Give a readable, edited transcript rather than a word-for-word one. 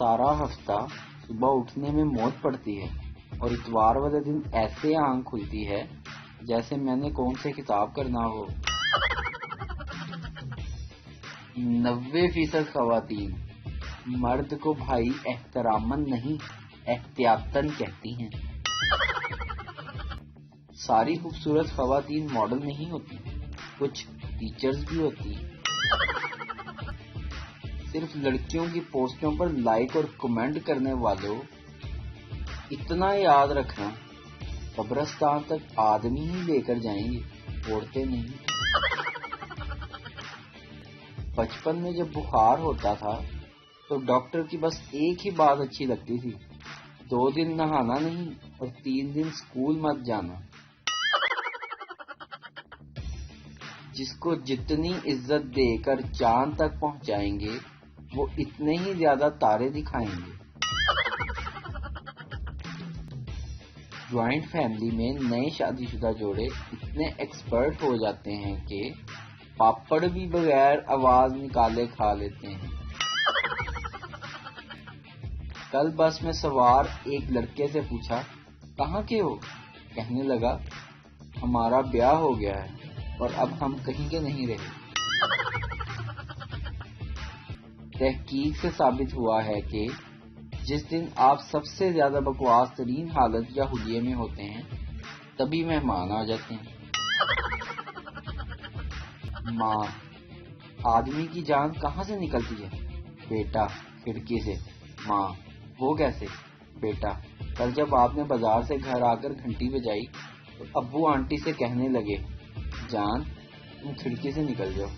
سارا ہفتہ صبح اٹھنے میں موت پڑتی ہے اور اتوار والے دن ایسے آنکھ کھلتی ہے جیسے میں نے کون سے خطاب کرنا ہو۔ 90% خواتین مرد کو بھائی احتراماً نہیں احتیاطاً کہتی ہیں۔ ساری خوبصورت خواتین ماڈل نہیں ہوتی، کچھ ٹیچرز بھی ہوتی ہیں۔ صرف لڑکیوں کی پوسٹوں پر لائک اور کمنٹ کرنے والوں، اتنا یاد رکھنا قبرستان تک آدمی ہی لے کر جائیں گے، عورتیں نہیں۔ بچپن میں جب بخار ہوتا تھا تو ڈاکٹر کی بس ایک ہی بات اچھی لگتی تھی، 2 دن نہانا نہیں اور 3 دن اسکول مت جانا۔ جس کو جتنی عزت دے کر چاند تک پہنچائیں گے وہ اتنے ہی زیادہ تارے دکھائیں گے۔ جوائنٹ فیملی میں نئے شادی شدہ جوڑے اتنے ایکسپرٹ ہو جاتے ہیں کہ پاپڑ بھی بغیر آواز نکالے کھا لیتے ہیں۔ کل بس میں سوار ایک لڑکے سے پوچھا، کہاں کے ہو؟ کہنے لگا، ہمارا بیاہ ہو گیا ہے اور اب ہم کہیں کے نہیں رہے۔ تحقیق سے ثابت ہوا ہے کہ جس دن آپ سب سے زیادہ بکواس ترین حالت یا حلیے میں ہوتے ہیں تبھی مہمان آ جاتے ہیں۔ ماں، آدمی کی جان کہاں سے نکلتی ہے؟ بیٹا، کھڑکی سے۔ ماں، وہ کیسے؟ بیٹا، کل جب آپ نے بازار سے گھر آ کر گھنٹی بجائی تو ابو آنٹی سے کہنے لگے، جان تم کھڑکی سے نکل جاؤ۔